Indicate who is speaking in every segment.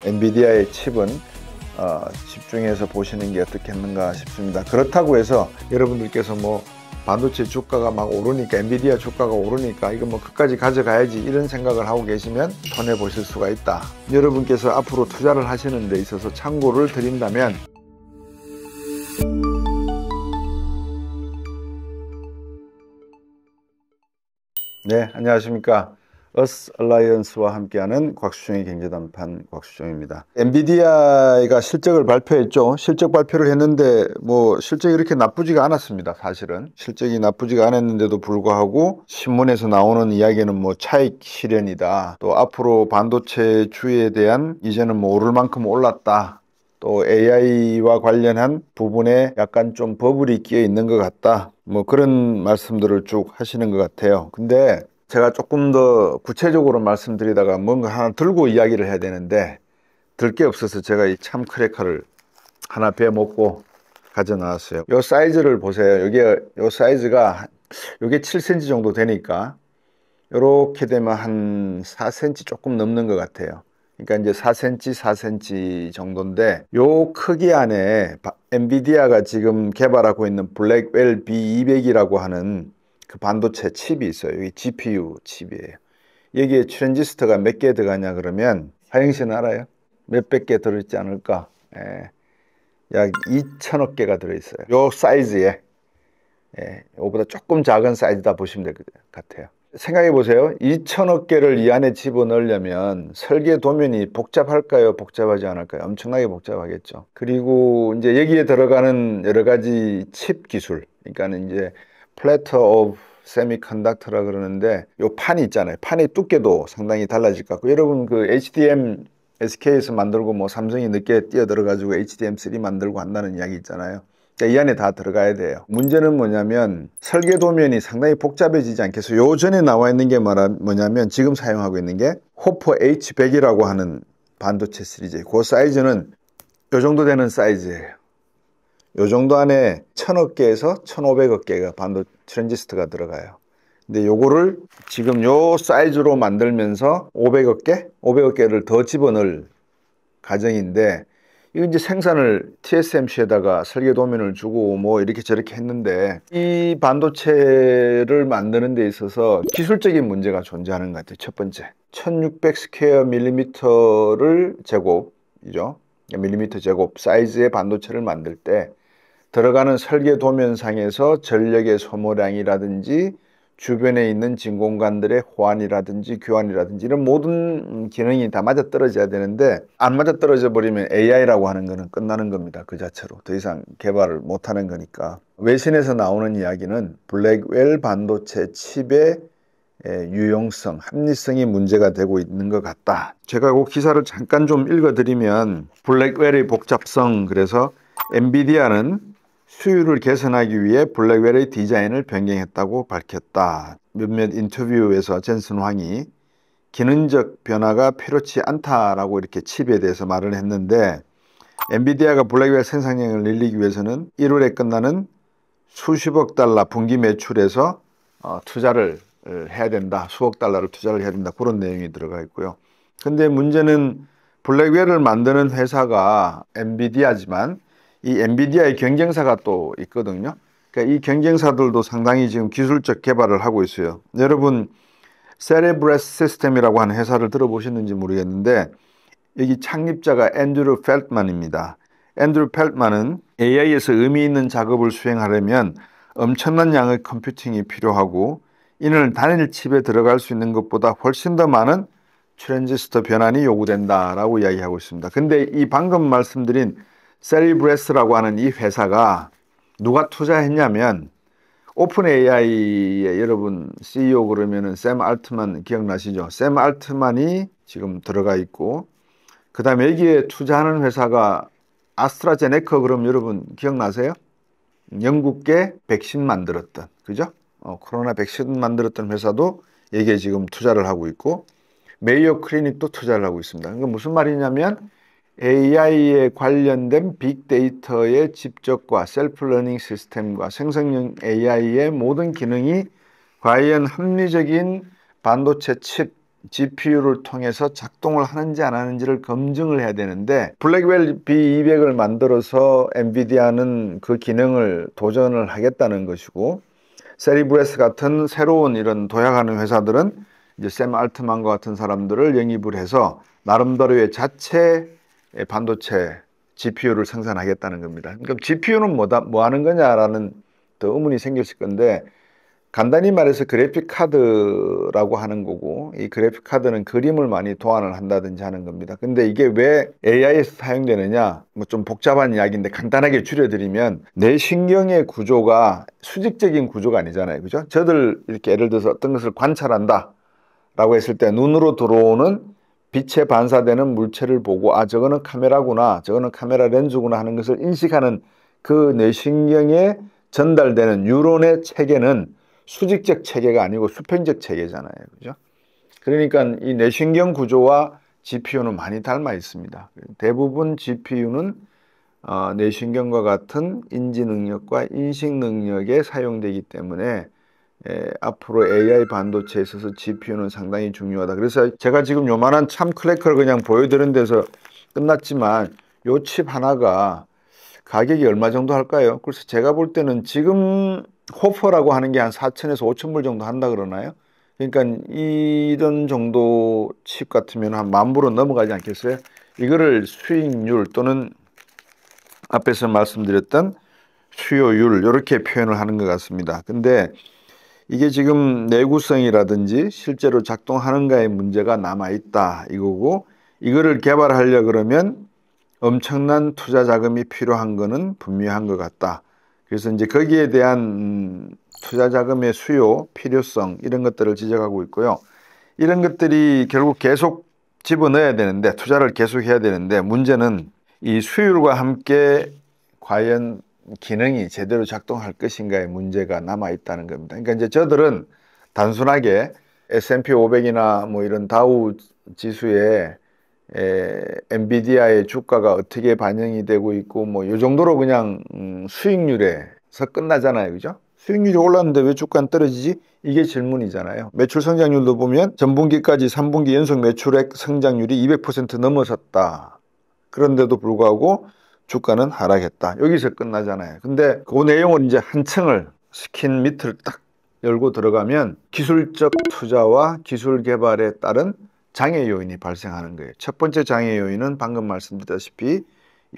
Speaker 1: 엔비디아의 칩은 집중해서 보시는 게 어떻겠는가 싶습니다. 그렇다고 해서 여러분들께서 뭐 반도체 주가가 막 오르니까, 엔비디아 주가가 오르니까 이거 뭐 끝까지 가져가야지 이런 생각을 하고 계시면 손해 보실 수가 있다. 여러분께서 앞으로 투자를 하시는 데 있어서 참고를 드린다면, 네, 안녕하십니까. 어스얼라이언스와 함께하는 곽수정의 경제단판 곽수정입니다. 엔비디아가 실적을 발표했죠. 실적 발표를 했는데 뭐 실적이 이렇게 나쁘지가 않았습니다. 사실은 실적이 나쁘지가 않았는데도 불구하고 신문에서 나오는 이야기는 뭐 차익 실현이다, 또 앞으로 반도체 주에 대한 이제는 뭐 오를 만큼 올랐다, 또 AI와 관련한 부분에 약간 좀 버블이 끼어 있는 것 같다, 뭐 그런 말씀들을 쭉 하시는 것 같아요. 근데 제가 조금 더 구체적으로 말씀드리다가 뭔가 하나 들고 이야기를 해야 되는데 들 게 없어서 제가 이 참 크래커를 하나 베어먹고 가져 나왔어요. 요 사이즈를 보세요. 요 사이즈가 요게 7cm 정도 되니까 요렇게 되면 한 4cm 조금 넘는 것 같아요. 그러니까 이제 4cm, 4cm 정도인데, 요 크기 안에 엔비디아가 지금 개발하고 있는 블랙웰 B200이라고 하는 그 반도체 칩이 있어요. 여기 GPU 칩이에요. 여기에 트랜지스터가 몇 개 들어가냐 그러면, 하영 씨는 알아요? 몇백 개 들어있지 않을까? 약 2천억 개가 들어있어요. 요 사이즈에. 이거보다 조금 작은 사이즈다 보시면 될 것 같아요. 생각해 보세요. 2천억 개를 이 안에 집어넣으려면 설계 도면이 복잡할까요? 복잡하지 않을까요? 엄청나게 복잡하겠죠. 그리고 이제 여기에 들어가는 여러 가지 칩 기술, 그러니까 이제 플래터 오브 세미컨덕터라 그러는데, 요 판이 있잖아요. 판의 두께도 상당히 달라질 것 같고, 여러분 그 HDM SK에서 만들고 뭐 삼성이 늦게 뛰어들어가지고 HDM3 만들고 한다는 이야기 있잖아요. 이 안에 다 들어가야 돼요. 문제는 뭐냐면 설계 도면이 상당히 복잡해지지 않겠어요. 요 전에 나와 있는 게 뭐냐면 지금 사용하고 있는 게 호퍼 H100이라고 하는 반도체 시리즈. 그 사이즈는 요 정도 되는 사이즈예요. 요 정도 안에 1000억 개에서 1500억 개가 트랜지스터가 들어가요. 근데 요거를 지금 요 사이즈로 만들면서 500억 개? 500억 개를 더 집어넣을 과정인데, 이거 이제 생산을 TSMC에다가 설계 도면을 주고 뭐 이렇게 저렇게 했는데, 이 반도체를 만드는 데 있어서 기술적인 문제가 존재하는 것 같아요. 첫 번째, 1600 스퀘어 밀리미터를 제곱이죠. 밀리미터 제곱 사이즈의 반도체를 만들 때 들어가는 설계 도면상에서 전력의 소모량이라든지 주변에 있는 진공관들의 호환이라든지 교환이라든지 이런 모든 기능이 다 맞아떨어져야 되는데, 안 맞아떨어져 버리면 AI라고 하는 거는 끝나는 겁니다. 그 자체로 더 이상 개발을 못하는 거니까. 외신에서 나오는 이야기는 블랙웰 반도체 칩의 유용성, 합리성이 문제가 되고 있는 것 같다. 제가 그 기사를 잠깐 좀 읽어드리면, 블랙웰의 복잡성, 그래서 엔비디아는 수율을 개선하기 위해 블랙웰의 디자인을 변경했다고 밝혔다. 몇몇 인터뷰에서 젠슨 황이 기능적 변화가 필요치 않다라고 이렇게 칩에 대해서 말을 했는데, 엔비디아가 블랙웰 생산량을 늘리기 위해서는 1월에 끝나는 수십억 달러 분기 매출에서 투자를 해야 된다. 수억 달러를 투자를 해야 된다. 그런 내용이 들어가 있고요. 근데 문제는 블랙웰을 만드는 회사가 엔비디아지만 이 엔비디아의 경쟁사가 또 있거든요. 그러니까 이 경쟁사들도 상당히 지금 기술적 개발을 하고 있어요. 여러분 세레브레스 시스템이라고 하는 회사를 들어보셨는지 모르겠는데, 여기 창립자가 앤드류 펠트만입니다. 앤드류 펠트만은 AI에서 의미 있는 작업을 수행하려면 엄청난 양의 컴퓨팅이 필요하고, 이는 단일 칩에 들어갈 수 있는 것보다 훨씬 더 많은 트랜지스터 변환이 요구된다라고 이야기하고 있습니다. 근데 이 방금 말씀드린 세리브레스라고 하는 이 회사가 누가 투자했냐면, 오픈 AI의 여러분 CEO 그러면은 샘 알트만 기억나시죠? 샘 알트만이 지금 들어가 있고, 그 다음에 여기에 투자하는 회사가 아스트라제네카, 그럼 여러분 기억나세요? 영국계 백신 만들었던, 그죠? 코로나 백신 만들었던 회사도 여기에 지금 투자를 하고 있고, 메이오 클리닉도 투자를 하고 있습니다. 그러니까 무슨 말이냐면 AI에 관련된 빅데이터의 집적과 셀프 러닝 시스템과 생성형 AI의 모든 기능이 과연 합리적인 반도체 칩 GPU를 통해서 작동을 하는지 안 하는지를 검증을 해야 되는데 블랙웰 B200을 만들어서 엔비디아는 그 기능을 도전을 하겠다는 것이고 세리브레스 같은 새로운 이런 도약하는 회사들은 이제 샘 알트만과 같은 사람들을 영입을 해서 나름대로의 자체 반도체 GPU를 생산하겠다는 겁니다. 그럼 GPU는 뭐 하는 거냐라는 더 의문이 생겼을 건데 간단히 말해서 그래픽 카드라고 하는 거고 이 그래픽 카드는 그림을 많이 도안을 한다든지 하는 겁니다. 근데 이게 왜 AI에서 사용되느냐? 뭐 좀 복잡한 이야기인데 간단하게 줄여드리면 뇌신경의 구조가 수직적인 구조가 아니잖아요. 그죠? 저들 이렇게 예를 들어서 어떤 것을 관찰한다 라고 했을 때 눈으로 들어오는 빛에 반사되는 물체를 보고 아 저거는 카메라구나 저거는 카메라 렌즈구나 하는 것을 인식하는 그 뇌신경에 전달되는 뉴런의 체계는 수직적 체계가 아니고 수평적 체계잖아요. 그죠? 그러니까 이 뇌신경 구조와 GPU는 많이 닮아 있습니다. 대부분 GPU는 뇌신경과 같은 인지 능력과 인식 능력에 사용되기 때문에 앞으로 AI 반도체에 있어서 GPU는 상당히 중요하다. 그래서 제가 지금 요만한 참 크래커를 그냥 보여드린 데서 끝났지만 요 칩 하나가 가격이 얼마 정도 할까요? 그래서 제가 볼 때는 지금 호퍼라고 하는 게 한 4천에서 5천 불 정도 한다 그러나요? 그러니까 이런 정도 칩 같으면 한 10,000불은 넘어가지 않겠어요? 이거를 수익률 또는 앞에서 말씀드렸던 수요율 이렇게 표현을 하는 것 같습니다. 근데 이게 지금 내구성이라든지 실제로 작동하는가의 문제가 남아있다 이거고 이거를 개발하려 그러면 엄청난 투자 자금이 필요한 거는 분명한 것 같다. 그래서 이제 거기에 대한 투자 자금의 수요, 필요성 이런 것들을 지적하고 있고요. 이런 것들이 결국 계속 집어넣어야 되는데 투자를 계속 해야 되는데 문제는 이 수율과 함께 과연 기능이 제대로 작동할 것인가의 문제가 남아 있다는 겁니다. 그러니까 이제 저들은 단순하게 S&P 500이나 뭐 이런 다우 지수에 엔비디아의 주가가 어떻게 반영이 되고 있고 뭐 이 정도로 그냥 수익률에서 끝나잖아요. 그죠? 수익률이 올랐는데 왜 주가는 떨어지지? 이게 질문이잖아요. 매출 성장률도 보면 전분기까지 3분기 연속 매출액 성장률이 200% 넘어섰다. 그런데도 불구하고 주가는 하락했다. 여기서 끝나잖아요. 근데 그 내용을 이제 한 층을 스킨 밑을 딱 열고 들어가면 기술적 투자와 기술 개발에 따른 장애 요인이 발생하는 거예요. 첫 번째 장애 요인은 방금 말씀드렸다시피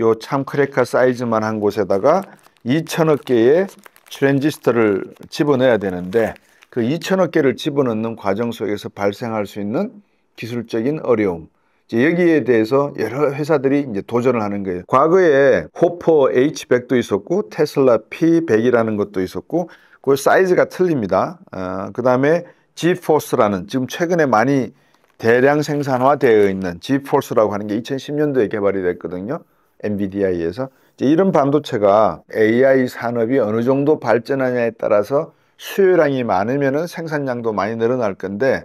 Speaker 1: 요 참 크래커 사이즈만 한 곳에다가 2천억 개의 트랜지스터를 집어넣어야 되는데 그 2천억 개를 집어넣는 과정 속에서 발생할 수 있는 기술적인 어려움. 이제 여기에 대해서 여러 회사들이 이제 도전을 하는 거예요. 과거에 호퍼 H100도 있었고 테슬라 P100이라는 것도 있었고 그 사이즈가 틀립니다. 그 다음에 지포스라는 지금 최근에 많이 대량 생산화되어 있는 지포스라고 하는 게 2010년도에 개발이 됐거든요. 엔비디아에서 이런 반도체가 AI 산업이 어느 정도 발전하냐에 따라서 수요량이 많으면 생산량도 많이 늘어날 건데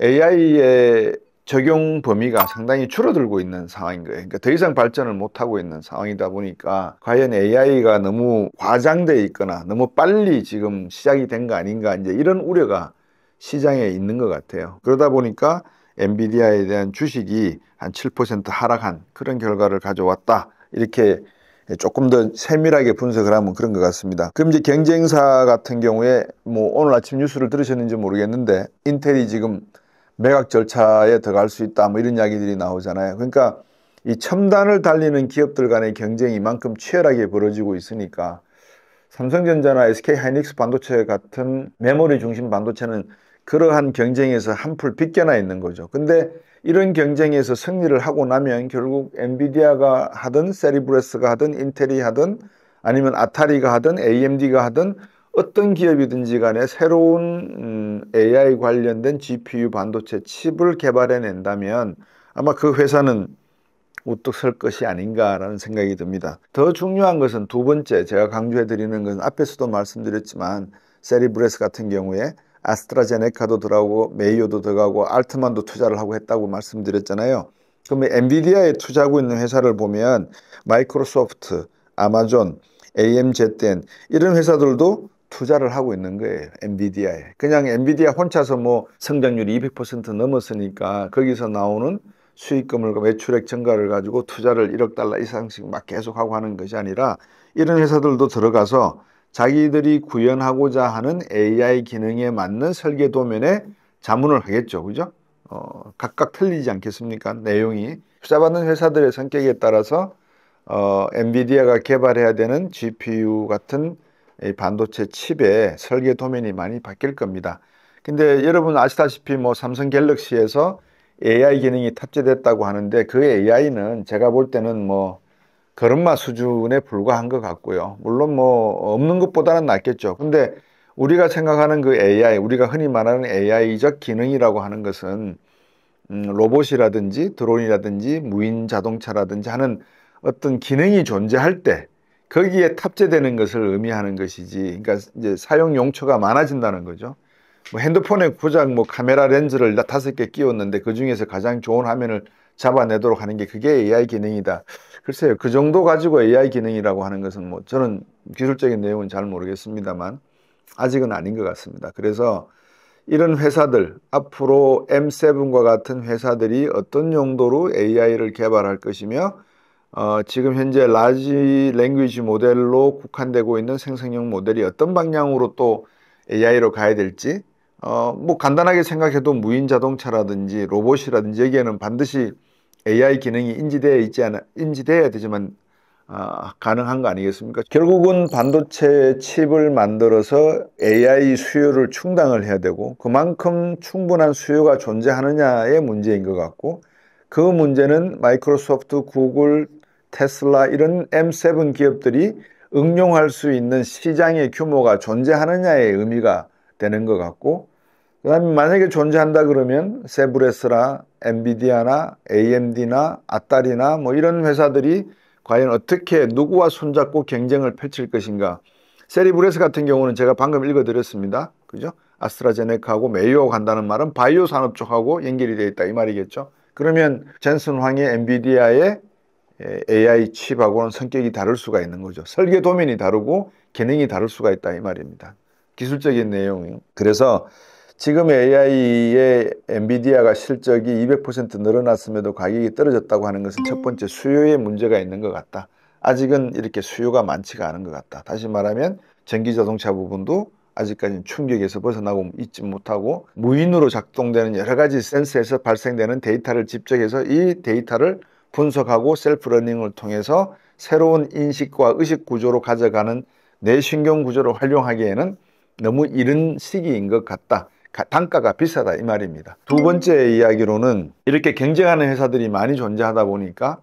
Speaker 1: AI의 적용 범위가 상당히 줄어들고 있는 상황인 거예요. 그러니까 더 이상 발전을 못하고 있는 상황이다 보니까 과연 AI가 너무 과장되어 있거나 너무 빨리 지금 시작이 된 거 아닌가 이제 이런 우려가 시장에 있는 것 같아요. 그러다 보니까 엔비디아에 대한 주식이 한 7% 하락한 그런 결과를 가져왔다. 이렇게 조금 더 세밀하게 분석을 하면 그런 것 같습니다. 그럼 이제 경쟁사 같은 경우에 뭐 오늘 아침 뉴스를 들으셨는지 모르겠는데 인텔이 지금 매각 절차에 들어갈 수 있다 뭐 이런 이야기들이 나오잖아요. 그러니까 이 첨단을 달리는 기업들 간의 경쟁이 이만큼 치열하게 벌어지고 있으니까 삼성전자나 SK하이닉스 반도체 같은 메모리 중심 반도체는 그러한 경쟁에서 한풀 빗겨나 있는 거죠. 근데 이런 경쟁에서 승리를 하고 나면 결국 엔비디아가 하든 세리브레스가 하든 인텔이 하든 아니면 아타리가 하든 AMD가 하든 어떤 기업이든지 간에 새로운 AI 관련된 GPU 반도체 칩을 개발해낸다면 아마 그 회사는 우뚝 설 것이 아닌가라는 생각이 듭니다. 더 중요한 것은 두 번째 제가 강조해 드리는 것은 앞에서도 말씀드렸지만 세리브레스 같은 경우에 아스트라제네카도 들어가고 메이오도 들어가고 알트만도 투자를 하고 했다고 말씀드렸잖아요. 그러면 엔비디아에 투자하고 있는 회사를 보면 마이크로소프트, 아마존, AMZN 이런 회사들도 투자를 하고 있는 거예요. 엔비디아에. 그냥 엔비디아 혼자서 뭐 성장률이 200% 넘었으니까 거기서 나오는 수익금을 매출액 증가를 가지고 투자를 1억 달러 이상씩 막 계속하고 하는 것이 아니라 이런 회사들도 들어가서 자기들이 구현하고자 하는 AI 기능에 맞는 설계 도면에 자문을 하겠죠. 그죠? 각각 틀리지 않겠습니까? 내용이. 투자받는 회사들의 성격에 따라서 엔비디아가 개발해야 되는 GPU 같은 이 반도체 칩의 설계 도면이 많이 바뀔 겁니다. 근데 여러분 아시다시피 뭐 삼성 갤럭시에서 AI 기능이 탑재됐다고 하는데 그 AI는 제가 볼 때는 뭐 걸음마 수준에 불과한 것 같고요. 물론 뭐 없는 것보다는 낫겠죠. 근데 우리가 생각하는 그 AI, 우리가 흔히 말하는 AI적 기능이라고 하는 것은 로봇이라든지 드론이라든지 무인 자동차라든지 하는 어떤 기능이 존재할 때 거기에 탑재되는 것을 의미하는 것이지, 그러니까 이제 사용 용처가 많아진다는 거죠. 뭐 핸드폰에 고작 뭐 카메라 렌즈를 5개 끼웠는데 그 중에서 가장 좋은 화면을 잡아내도록 하는 게 그게 AI 기능이다. 글쎄요, 그 정도 가지고 AI 기능이라고 하는 것은 뭐 저는 기술적인 내용은 잘 모르겠습니다만 아직은 아닌 것 같습니다. 그래서 이런 회사들, 앞으로 M7과 같은 회사들이 어떤 용도로 AI를 개발할 것이며 지금 현재 라지 랭귀지 모델로 국한되고 있는 생성형 모델이 어떤 방향으로 또 AI로 가야 될지 뭐 간단하게 생각해도 무인 자동차라든지 로봇이라든지 여기에는 반드시 AI 기능이 인지돼야 되지만 가능한 거 아니겠습니까? 결국은 반도체 칩을 만들어서 AI 수요를 충당을 해야 되고 그만큼 충분한 수요가 존재하느냐의 문제인 것 같고 그 문제는 마이크로소프트, 구글, 테슬라 이런 M7 기업들이 응용할 수 있는 시장의 규모가 존재하느냐의 의미가 되는 것 같고 그다음에 만약에 존재한다 그러면 세브레스나 엔비디아나 AMD나 아따리나 뭐 이런 회사들이 과연 어떻게 누구와 손잡고 경쟁을 펼칠 것인가. 세리브레스 같은 경우는 제가 방금 읽어드렸습니다. 그죠? 아스트라제네카하고 메이오 간다는 말은 바이오 산업 쪽하고 연결이 되어 있다 이 말이겠죠. 그러면 젠슨 황의 엔비디아의 AI 칩하고는 성격이 다를 수가 있는 거죠. 설계 도면이 다르고 기능이 다를 수가 있다 이 말입니다. 기술적인 내용이. 그래서 지금 AI의 엔비디아가 실적이 200% 늘어났음에도 가격이 떨어졌다고 하는 것은 첫 번째 수요에 문제가 있는 것 같다. 아직은 이렇게 수요가 많지가 않은 것 같다. 다시 말하면 전기자동차 부분도 아직까지는 충격에서 벗어나고 있지 못하고 무인으로 작동되는 여러 가지 센서에서 발생되는 데이터를 집적해서 이 데이터를 분석하고 셀프 러닝을 통해서 새로운 인식과 의식 구조로 가져가는 뇌신경 구조를 활용하기에는 너무 이른 시기인 것 같다. 단가가 비싸다 이 말입니다. 두 번째 이야기로는 이렇게 경쟁하는 회사들이 많이 존재하다 보니까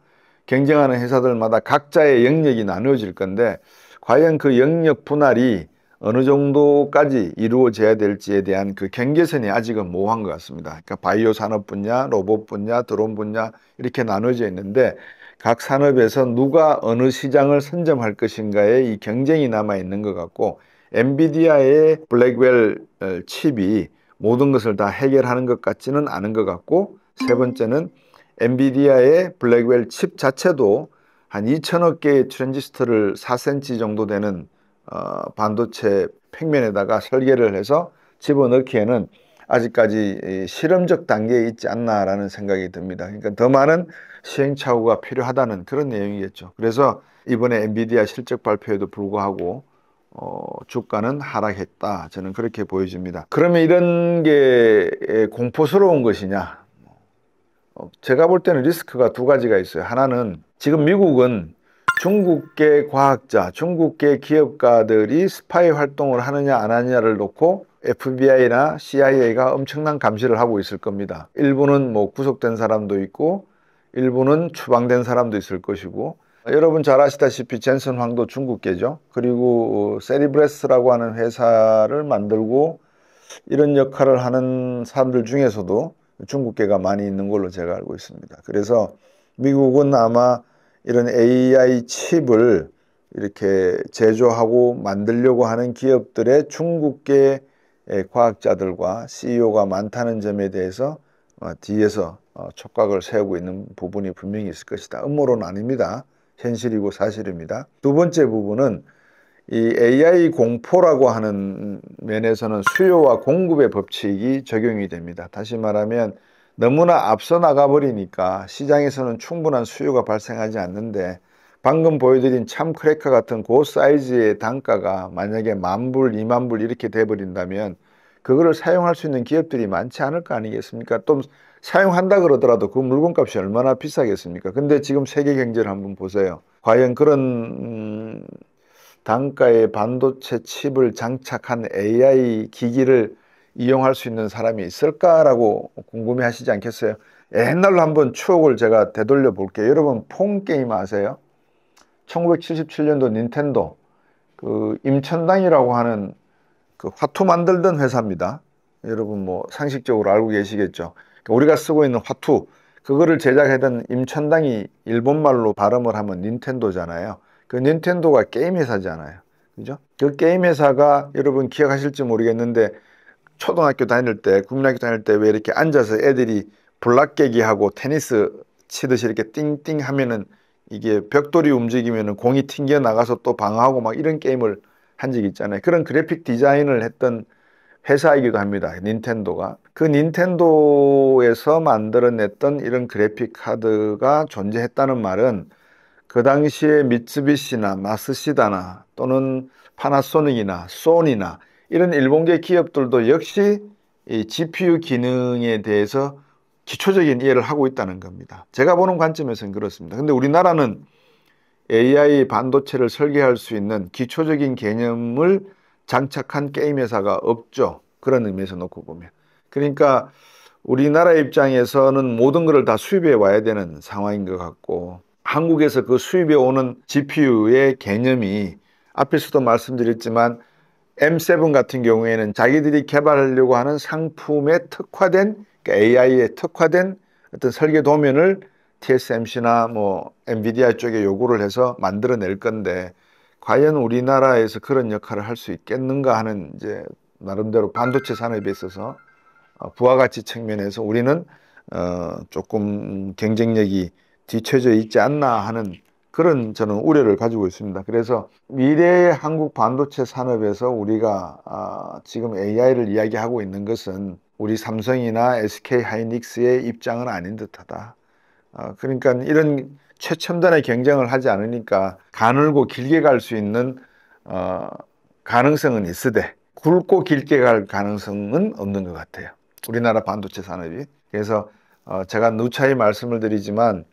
Speaker 1: 경쟁하는 회사들마다 각자의 영역이 나누어질 건데 과연 그 영역 분할이 어느 정도까지 이루어져야 될지에 대한 그 경계선이 아직은 모호한 것 같습니다. 그러니까 바이오 산업 분야, 로봇 분야, 드론 분야 이렇게 나눠져 있는데 각 산업에서 누가 어느 시장을 선점할 것인가에 이 경쟁이 남아 있는 것 같고 엔비디아의 블랙웰 칩이 모든 것을 다 해결하는 것 같지는 않은 것 같고 세 번째는 엔비디아의 블랙웰 칩 자체도 한 2천억 개의 트랜지스터를 4cm 정도 되는 반도체 평면에다가 설계를 해서 집어넣기에는 아직까지 실험적 단계에 있지 않나라는 생각이 듭니다. 그러니까 더 많은 시행착오가 필요하다는 그런 내용이겠죠. 그래서 이번에 엔비디아 실적 발표에도 불구하고 주가는 하락했다. 저는 그렇게 보여집니다. 그러면 이런 게 공포스러운 것이냐? 제가 볼 때는 리스크가 두 가지가 있어요. 하나는 지금 미국은 중국계 과학자, 중국계 기업가들이 스파이 활동을 하느냐 안 하느냐를 놓고 FBI나 CIA가 엄청난 감시를 하고 있을 겁니다. 일부는 뭐 구속된 사람도 있고 일부는 추방된 사람도 있을 것이고 여러분 잘 아시다시피 젠슨 황도 중국계죠. 그리고 세리브레스라고 하는 회사를 만들고 이런 역할을 하는 사람들 중에서도 중국계가 많이 있는 걸로 제가 알고 있습니다. 그래서 미국은 아마 이런 AI 칩을 이렇게 제조하고 만들려고 하는 기업들의 중국계 과학자들과 CEO가 많다는 점에 대해서 뒤에서 촉각을 세우고 있는 부분이 분명히 있을 것이다. 음모론은 아닙니다. 현실이고 사실입니다. 두 번째 부분은 이 AI 공포라고 하는 면에서는 수요와 공급의 법칙이 적용이 됩니다. 다시 말하면 너무나 앞서 나가버리니까 시장에서는 충분한 수요가 발생하지 않는데, 방금 보여드린 참 크래커 같은 그 사이즈의 단가가 만약에 10,000불, 20,000불 이렇게 돼버린다면 그거를 사용할 수 있는 기업들이 많지 않을 거 아니겠습니까? 또 사용한다 그러더라도 그 물건값이 얼마나 비싸겠습니까? 근데 지금 세계 경제를 한번 보세요. 과연 그런 단가의 반도체 칩을 장착한 AI 기기를 이용할 수 있는 사람이 있을까라고 궁금해 하시지 않겠어요? 옛날로 한번 추억을 제가 되돌려 볼게요. 여러분 폰 게임 아세요? 1977년도 닌텐도 그 임천당이라고 하는 그 화투 만들던 회사입니다. 여러분 뭐 상식적으로 알고 계시겠죠. 그러니까 우리가 쓰고 있는 화투, 그거를 제작하던 임천당이 일본말로 발음을 하면 닌텐도잖아요. 그 닌텐도가 게임 회사잖아요. 그죠? 그 게임 회사가 여러분 기억하실지 모르겠는데, 초등학교 다닐 때, 국민학교 다닐 때 왜 이렇게 앉아서 애들이 블락깨기하고 테니스 치듯이 이렇게 띵띵 하면은 이게 벽돌이 움직이면은 공이 튕겨 나가서 또 방어하고 막 이런 게임을 한 적이 있잖아요. 그런 그래픽 디자인을 했던 회사이기도 합니다. 닌텐도가. 그 닌텐도에서 만들어냈던 이런 그래픽 카드가 존재했다는 말은 그 당시에 미쓰비시나 마스시다나 또는 파나소닉이나 소니나 이런 일본계 기업들도 역시 이 GPU 기능에 대해서 기초적인 이해를 하고 있다는 겁니다. 제가 보는 관점에서는 그렇습니다. 근데 우리나라는 AI 반도체를 설계할 수 있는 기초적인 개념을 장착한 게임 회사가 없죠. 그런 의미에서 놓고 보면. 그러니까 우리나라 입장에서는 모든 것을 다 수입해 와야 되는 상황인 것 같고, 한국에서 그 수입해 오는 GPU의 개념이 앞에서도 말씀드렸지만 M7 같은 경우에는 자기들이 개발하려고 하는 상품에 특화된, 그러니까 AI에 특화된 어떤 설계 도면을 TSMC나 뭐 엔비디아 쪽에 요구를 해서 만들어낼 건데, 과연 우리나라에서 그런 역할을 할 수 있겠는가 하는 이제 나름대로 반도체 산업에 있어서 부가가치 측면에서 우리는 조금 경쟁력이 뒤처져 있지 않나 하는 그런 저는 우려를 가지고 있습니다. 그래서 미래의 한국 반도체 산업에서 우리가 지금 AI를 이야기하고 있는 것은 우리 삼성이나 SK 하이닉스의 입장은 아닌 듯하다. 그러니까 이런 최첨단의 경쟁을 하지 않으니까 가늘고 길게 갈 수 있는 가능성은 있으되 굵고 길게 갈 가능성은 없는 것 같아요. 우리나라 반도체 산업이. 그래서 제가 누차히 말씀을 드리지만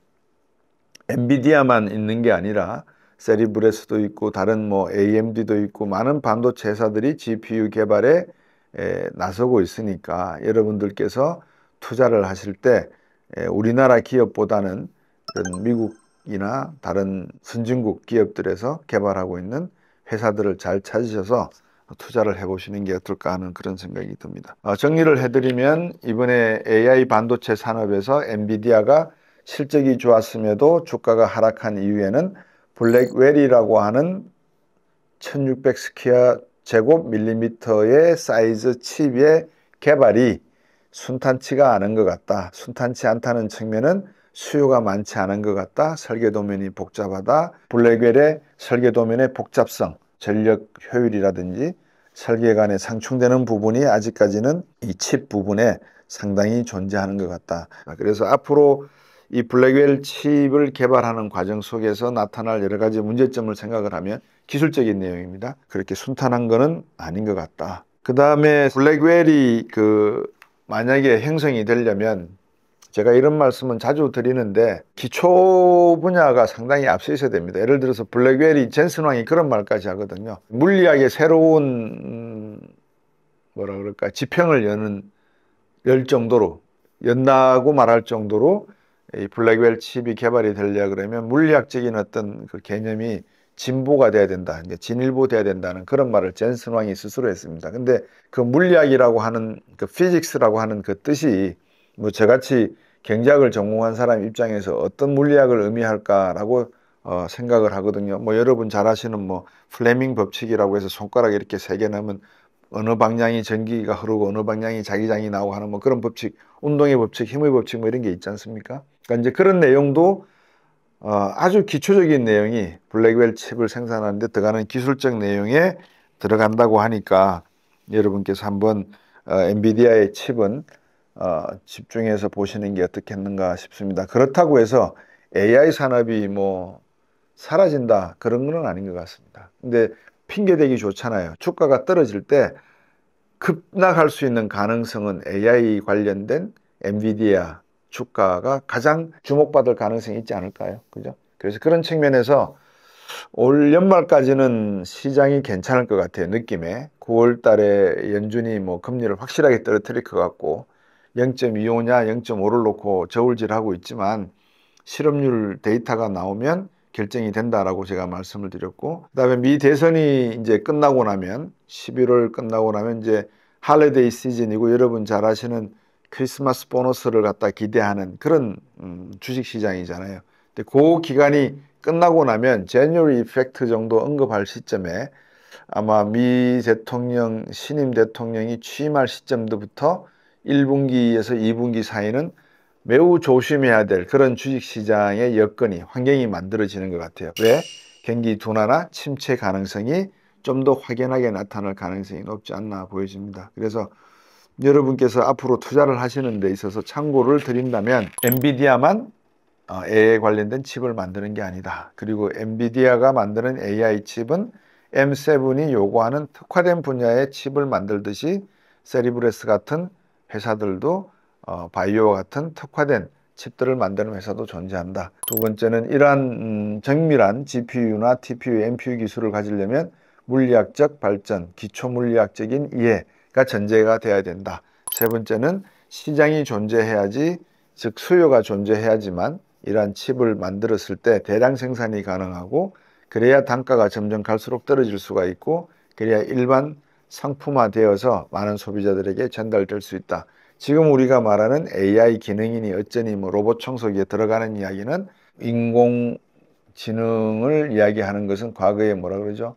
Speaker 1: 엔비디아만 있는 게 아니라 세리브레스도 있고 다른 뭐 AMD도 있고 많은 반도체 회사들이 GPU 개발에 나서고 있으니까 여러분들께서 투자를 하실 때 우리나라 기업보다는 이런 미국이나 다른 선진국 기업들에서 개발하고 있는 회사들을 잘 찾으셔서 투자를 해보시는 게 어떨까 하는 그런 생각이 듭니다. 정리를 해드리면 이번에 AI 반도체 산업에서 엔비디아가 실적이 좋았음에도 주가가 하락한 이유에는 블랙웰이라고 하는 1600 스퀘어 제곱 밀리미터의 사이즈 칩의 개발이 순탄치가 않은 것 같다. 순탄치 않다는 측면은 수요가 많지 않은 것 같다. 설계 도면이 복잡하다. 블랙웰의 설계 도면의 복잡성, 전력 효율이라든지 설계 간에 상충되는 부분이 아직까지는 이 칩 부분에 상당히 존재하는 것 같다. 그래서 앞으로 이 블랙웰 칩을 개발하는 과정 속에서 나타날 여러 가지 문제점을 생각을 하면 기술적인 내용입니다. 그렇게 순탄한 거는 아닌 것 같다. 그 다음에 블랙웰이 만약에 형성이 되려면 제가 이런 말씀은 자주 드리는데 기초 분야가 상당히 앞서 있어야 됩니다. 예를 들어서 블랙웰이 젠슨 왕이 그런 말까지 하거든요. 물리학의 새로운 뭐라 그럴까 지평을 열 정도로 연다고 말할 정도로 이 블랙웰 칩이 개발이 되려 그러면 물리학적인 어떤 그 개념이 진보가 돼야 된다, 이제 진일보돼야 된다는 그런 말을 젠슨 왕이 스스로 했습니다. 근데 그 물리학이라고 하는 그 피직스라고 하는 그 뜻이 뭐 저같이 경제학을 전공한 사람 입장에서 어떤 물리학을 의미할까라고 생각을 하거든요. 뭐 여러분 잘 아시는 뭐 플레밍 법칙이라고 해서 손가락 이렇게 3개 넣으면 어느 방향이 전기가 흐르고 어느 방향이 자기장이 나오고 하는 뭐 그런 법칙, 운동의 법칙, 힘의 법칙 뭐 이런 게 있지 않습니까? 그러니까 이제 그런 내용도 아주 기초적인 내용이 블랙웰 칩을 생산하는 데 들어가는 기술적 내용에 들어간다고 하니까 여러분께서 한번 엔비디아의 칩은 집중해서 보시는 게 어떻겠는가 싶습니다. 그렇다고 해서 AI 산업이 뭐 사라진다 그런 건 아닌 것 같습니다. 근데 핑계대기 좋잖아요. 주가가 떨어질 때 급락할 수 있는 가능성은 AI 관련된 엔비디아 주가가 가장 주목받을 가능성이 있지 않을까요? 그죠? 그래서 그런 측면에서 올 연말까지는 시장이 괜찮을 것 같아요. 느낌에 9월 달에 연준이 뭐 금리를 확실하게 떨어뜨릴 것 같고 0.25냐 0.5를 놓고 저울질하고 있지만 실업률 데이터가 나오면 결정이 된다라고 제가 말씀을 드렸고, 그다음에 미 대선이 이제 끝나고 나면 11월 끝나고 나면 이제 할리데이 시즌이고 여러분 잘 아시는 크리스마스 보너스를 갖다 기대하는 그런 주식 시장이잖아요. 근데 그 기간이 끝나고 나면 제뉴얼리 이펙트 정도 언급할 시점에 아마 미 대통령 신임 대통령이 취임할 시점부터 1분기에서 2분기 사이는 매우 조심해야 될 그런 주식시장의 여건이 환경이 만들어지는 것 같아요. 왜? 경기 둔화나 침체 가능성이 좀 더 확연하게 나타날 가능성이 높지 않나 보여집니다. 그래서 여러분께서 앞으로 투자를 하시는 데 있어서 참고를 드린다면 엔비디아만 AI 관련된 칩을 만드는 게 아니다. 그리고 엔비디아가 만드는 AI 칩은 M7이 요구하는 특화된 분야의 칩을 만들듯이 세리브레스 같은 회사들도 바이오와 같은 특화된 칩들을 만드는 회사도 존재한다. 두 번째는 이러한 정밀한 GPU나 TPU, NPU 기술을 가지려면 물리학적 발전, 기초 물리학적인 이해가 전제가 돼야 된다. 세 번째는 시장이 존재해야지, 즉 수요가 존재해야지만 이러한 칩을 만들었을 때 대량 생산이 가능하고 그래야 단가가 점점 갈수록 떨어질 수가 있고 그래야 일반 상품화되어서 많은 소비자들에게 전달될 수 있다. 지금 우리가 말하는 AI 기능이니 어쩌니 뭐 로봇 청소기에 들어가는 이야기는 인공지능을 이야기하는 것은 과거에 뭐라 그러죠?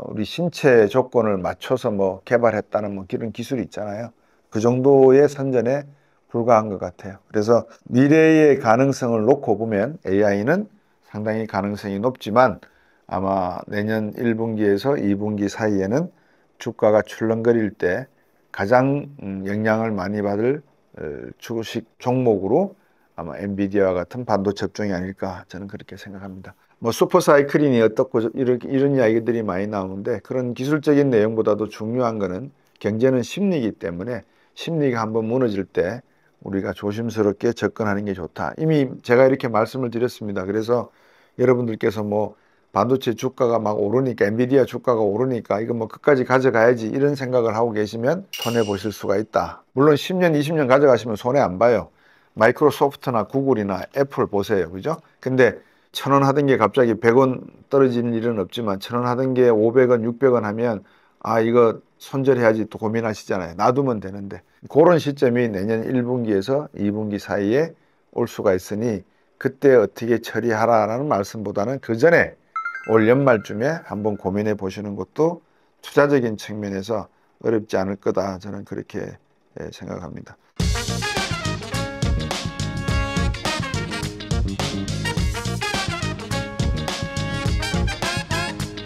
Speaker 1: 우리 신체 조건을 맞춰서 뭐 개발했다는 뭐 그런 기술이 있잖아요. 그 정도의 선전에 불과한 것 같아요. 그래서 미래의 가능성을 놓고 보면 AI는 상당히 가능성이 높지만 아마 내년 1분기에서 2분기 사이에는 주가가 출렁거릴 때 가장 영향을 많이 받을 주식 종목으로 아마 엔비디아와 같은 반도체 업종이 아닐까 저는 그렇게 생각합니다. 뭐 슈퍼사이클이니 어떻고 이런 이야기들이 많이 나오는데 그런 기술적인 내용보다도 중요한 거는 경제는 심리이기 때문에 심리가 한번 무너질 때 우리가 조심스럽게 접근하는 게 좋다. 이미 제가 이렇게 말씀을 드렸습니다. 그래서 여러분들께서 뭐 반도체 주가가 막 오르니까 엔비디아 주가가 오르니까 이거 뭐 끝까지 가져가야지 이런 생각을 하고 계시면 손해 보실 수가 있다. 물론 10년, 20년 가져가시면 손해 안 봐요. 마이크로소프트나 구글이나 애플 보세요. 그죠? 근데 1,000원 하던 게 갑자기 100원 떨어지는 일은 없지만 1,000원 하던 게 500원, 600원 하면 아 이거 손절해야지 또 고민하시잖아요. 놔두면 되는데 그런 시점이 내년 1분기에서 2분기 사이에 올 수가 있으니 그때 어떻게 처리하라는 말씀보다는 그 전에 올 연말쯤에 한번 고민해 보시는 것도 투자적인 측면에서 어렵지 않을 거다 저는 그렇게 생각합니다.